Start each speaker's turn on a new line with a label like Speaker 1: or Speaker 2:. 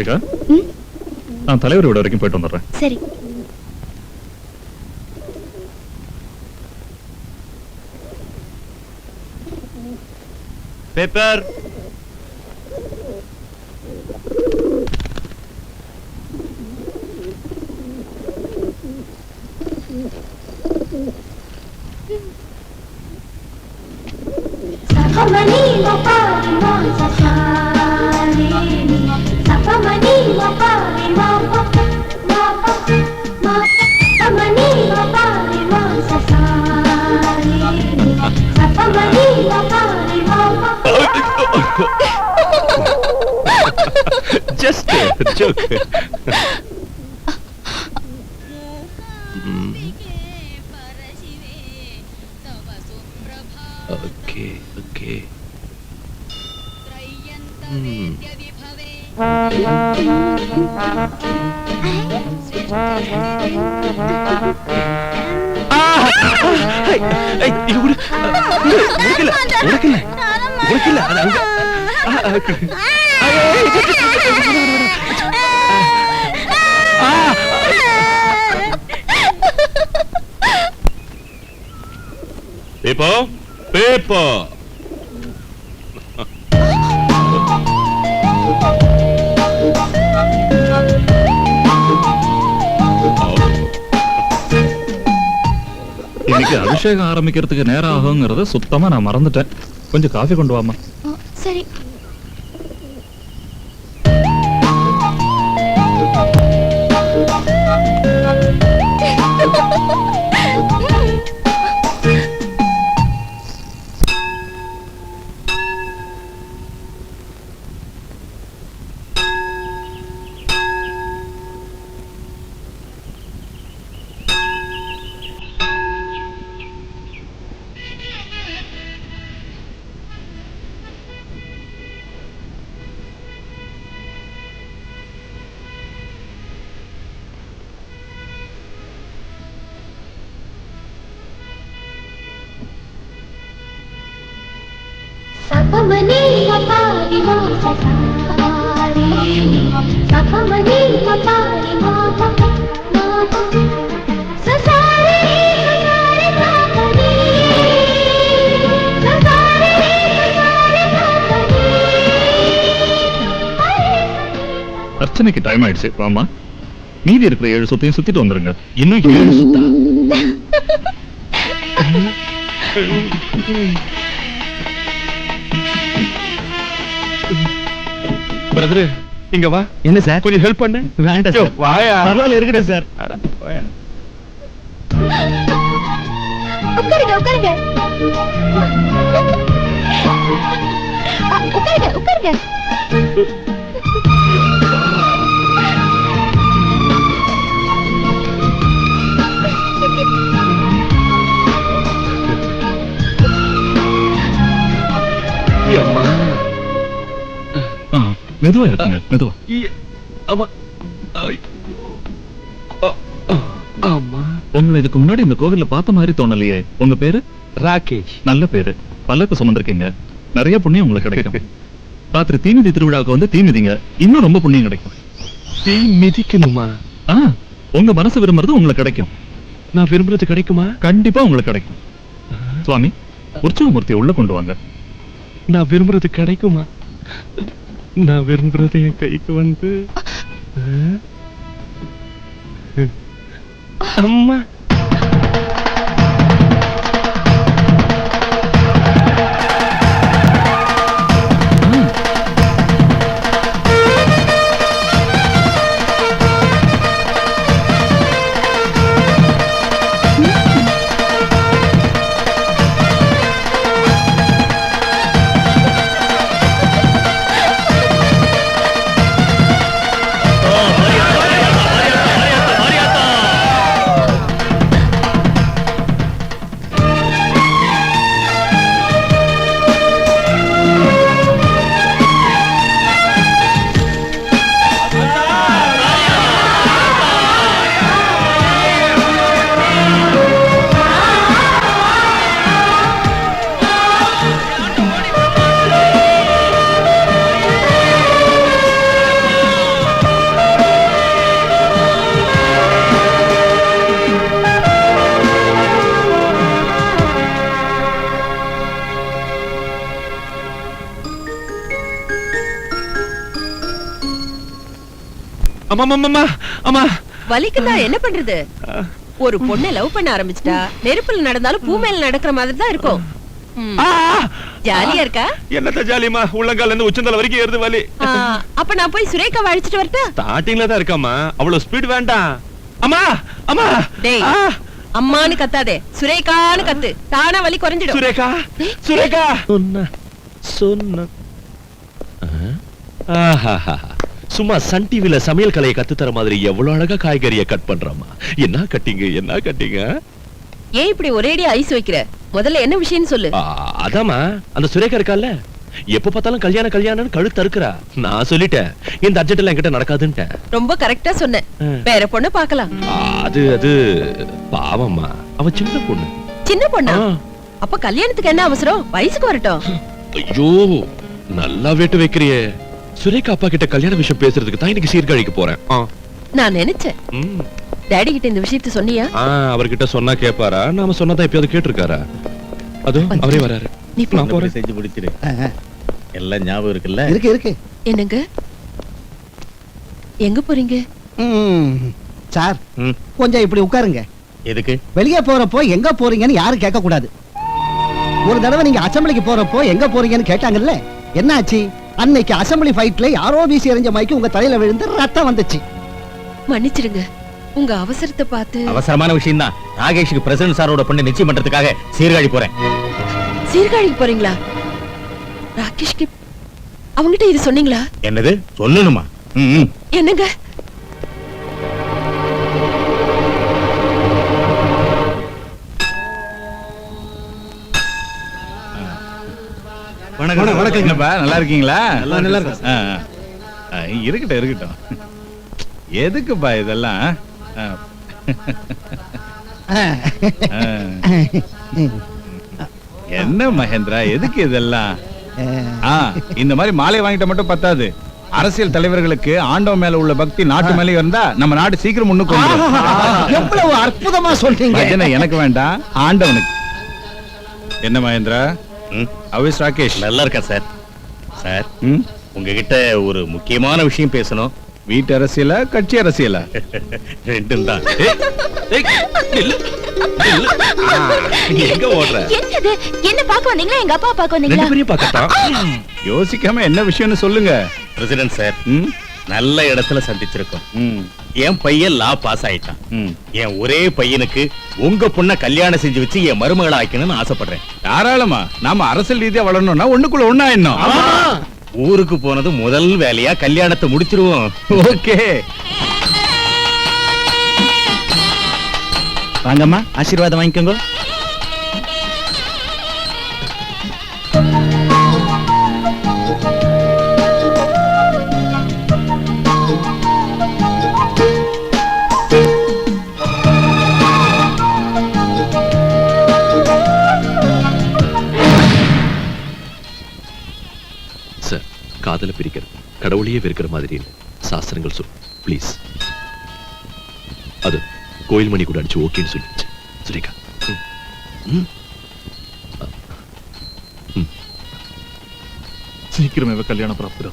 Speaker 1: ரேகா, நான் தலைவர் வீடு வரைக்கும் போயிட்டு வந்துடுறேன்.
Speaker 2: சரி.
Speaker 3: Paper. Just a joke. Okay, okay. Paper, paper.
Speaker 1: இன்னைக்கு அபிஷேகம் ஆரம்பிக்கிறதுக்கு நேரம் ஆகுங்கிறத சுத்தமா நான் மறந்துட்டேன். கொஞ்சம் காஃபி கொண்டு வாமா.
Speaker 2: சரி.
Speaker 1: அர்ச்சனைக்கு டைம் ஆயிடுச்சு. வாமா, மீதி இருக்கிற 7 சுத்தையும் சுத்திட்டு வந்துருங்க. இன்னும் 7 சுத்தா?
Speaker 3: பிரதர், இங்க வா.
Speaker 4: என்ன சார்?
Speaker 3: கொஞ்சம் ஹெல்ப் பண்ணு.
Speaker 4: வேண்டாம் சார்.
Speaker 3: வாயா.
Speaker 4: பரவாயில்ல, இருக்கட்டும் சார்.
Speaker 2: உட்காருங்க, உட்காருங்க. உட்காருங்க, உட்காருங்க.
Speaker 1: மெதுவா இருக்குங்க, மெதுவா. உங்களை இதுக்கு முன்னாடி இந்த கோவில்ல பார்த்த மாதிரி தோணலையே. உங்க பேரு?
Speaker 3: ராகேஷ். நல்ல பேரு.
Speaker 1: பல்லக்கு சுமந்திருக்கீங்க. நிறைய புண்ணியம் உங்களுக்கு கிடைக்கும். ராத்திரி தீமிதி திருவிழாவுக்கு வந்து தீமிதிங்க, இன்னும் ரொம்ப புண்ணியம் கிடைக்கும்.
Speaker 3: தீ மிதிக்கணுமா?
Speaker 1: உங்க மனசு விரும்புறது உங்களுக்கு கிடைக்கும்.
Speaker 3: நான் விரும்புறது கிடைக்குமா?
Speaker 1: கண்டிப்பா உங்களுக்கு கிடைக்கும். சுவாமி, உற்சவமூர்த்தியை உள்ள கொண்டு வாங்க.
Speaker 3: நான் விரும்புறது கிடைக்குமா? நான் விரும்புறது என் கைக்கு வந்து அம்மா. அம்மா அம்மா அம்மா அம்மா
Speaker 2: வலிக்குதா என்ன பண்றது? ஒரு பொண்ணை லவ் பண்ண ஆரம்பிச்சிட்டா நெருப்புல நடந்தாலும் பூ மேல நடக்கிற மாதிரி தான் இருக்கும். ஜாலியா இருக்கா?
Speaker 3: என்னத்த ஜாலியம்மா, உள்ளங்கால்ல இருந்து உச்சந்தலை வரைக்கும் ஏறுது வலி.
Speaker 2: அப்ப நான் போய் சுரேகாவை அழைச்சிட்டு வரட்டா?
Speaker 3: ஸ்டார்டிங்ல தான் இருக்காமா, அவ்வளவு ஸ்பீட் வேண்டாம். அம்மா அம்மா
Speaker 2: டேய், அம்மான்னு கத்தாதே, சுரேகான்னு கத்து, தானா வலி குறைஞ்சிடும்.
Speaker 3: சுரேகா சுரேகா சொன்ன சொன்ன சும்மா சன் டிவில சமையல் கலையை கத்து தர மாதிரி எவ்வளவு அழகா காய்கறியை கட் பண்றாமா. என்ன கட்டிங்க
Speaker 2: ஏன் இப்படி ஒரேடியா ஐஸ் வைக்கிற? முதல்ல என்ன விஷயம்னு சொல்லு.
Speaker 3: அதாமா, அந்த சுரேகா இருக்கால, எப்ப பார்த்தாலும் கல்யாணம் கழுத்து அறுக்குறா. நான் சொல்லிட்டேன், இந்த அர்ஜென்ட் எல்லாம் என்கிட்ட நடக்காதுன்ட்டு.
Speaker 2: ரொம்ப கரெக்டா சொன்ன. வேற பொண்ணு பார்க்கலாம்.
Speaker 3: அது பாவம்மா, அவ சின்ன பொண்ணு.
Speaker 2: சின்ன பொண்ணா? அப்ப கல்யாணத்துக்கு என்ன அவசரம்? வயசுக்கு வரட்டும்.
Speaker 3: ஐயோ, நல்லா வேட்டு வைக்கிறியே. சுரேகா அப்பா கிட்ட கல்யாண விஷயம் பேசுறதுக்கு தான் இன்னைக்கு சீர்காழிக்கு போறேன்.
Speaker 2: நான் நினைச்சேன். டாடி கிட்ட இந்த விஷயத்தை சொன்னியா?
Speaker 3: அவர்கிட்ட சொன்னா கேட்பாரா? நாம சொன்னதா எப்பயாவது கேட்டிருக்காரா? அதோ அவரே வராரு.
Speaker 2: நீ
Speaker 4: போறேன், செஞ்சு முடிச்சிரு. எல்லாம் ஞாபகம் இருக்குல்ல?
Speaker 5: இருக்கு.
Speaker 2: என்னங்க, எங்க போறீங்க?
Speaker 5: சார், கொஞ்சம் இப்படி உட்காருங்க.
Speaker 4: எதுக்கு?
Speaker 5: வெளியே போறப்போ எங்க போறீங்கன்னு யாரும் கேட்க கூடாது. ஒரு தடவை நீங்க அசம்பிளிக்கு போறப்போ எங்க போறீங்கன்னு கேட்டாங்கல்ல, என்னாச்சு? அன்னைக்கு அசம்பிளி ஃபைட்ல யாரோ வீசி எறிஞ்ச மைக்கு உங்க தலையில விழுந்து ரத்தம் வந்துச்சு.
Speaker 2: மன்னிச்சிடுங்க, உங்க அவசரத்தை பார்த்து.
Speaker 4: அவசரமான விஷயம் தான். நாகேஷுக்கு பிரசிடன்ட் சாரோட பொண்ணு நிச்சயம் பண்றதுக்காக சீர்காழி போறேன்.
Speaker 2: சீர்காழிக்கு போறீங்களா? ராகேஷ்க்கு அவங்கிட்ட இது சொன்னீங்களா?
Speaker 4: என்னது சொல்லணுமா?
Speaker 2: என்னங்க?
Speaker 1: வணக்கங்கப்பா, நல்லா இருக்கீங்களா?
Speaker 5: நல்லா இருக்கேன்.
Speaker 1: இருக்கட்டும். எதுக்குப்பா இதெல்லாம்? என்ன மகேந்திரா, எதுக்கு இதெல்லாம்? இந்த மாதிரி மாலை வாங்கிட்ட மட்டும் பத்தாது. அரசியல் தலைவர்களுக்கு ஆண்டவன் மேல உள்ள பக்தி நாட்டு மேல இருந்தா நம்ம நாடு சீக்கிரம் முன்னுக்கு வந்துரும்.
Speaker 5: எவ்வளவு அற்புதமா சொல்றீங்க.
Speaker 1: எனக்கு வேண்டாம், ஆண்டவனுக்கு. என்ன மகேந்திரா? அவிஸ் ராகேஷ்
Speaker 4: நல்லா இருக்கா சார்? சார், உங்ககிட்ட ஒரு முக்கியமான விஷயம் பேசணும்.
Speaker 1: வீட்டு அரசியலா கட்சி அரசியலா?
Speaker 4: ரெண்டும் தான். எங்க ஓடுற?
Speaker 2: என்னது? என்ன பார்க்க வந்தீங்களா? எங்க அப்பா பார்க்க வந்தீங்களா?
Speaker 3: ரெண்டு பேரையும் பார்க்கத்தான்.
Speaker 1: யோசிக்காம என்ன விஷயம்னு சொல்லுங்க.
Speaker 4: பிரசிடன்ட் சார், நல்ல இடத்துல சந்திச்சிருக்கோம். என் பையன் லா பாஸ் ஆயிட்டான். என் ஒரே பையனுக்கு உங்க பொண்ண கல்யாணம் செஞ்சு வச்சு என் மருமகளை ஆக்கணும்னு ஆசைப்படுறேன்.
Speaker 1: தாராளமா. நாம அரசியல் ரீதியா வளரணும்னா ஒண்ணுக்குள்ள ஒண்ணா இன்னும்.
Speaker 4: ஊருக்கு போனது முதல் வேலையா கல்யாணத்தை முடிச்சிருவோம்.
Speaker 1: ஓகே,
Speaker 4: வாங்கம்மா, ஆசீர்வாதம் வாங்கிக்கோங்க.
Speaker 3: சார், காதல பிரிக்கிறது கடவுளையே வெறுக்கிற மாதிரி இல்லை. சாஸ்திரங்கள் சொல் ப்ளீஸ். அது கோயில் மணி கூட அடிச்சு ஓகேன்னு சொல்லிடுச்சு. சுரேகா,
Speaker 1: சீக்கிரமே கல்யாண பிராப்தி.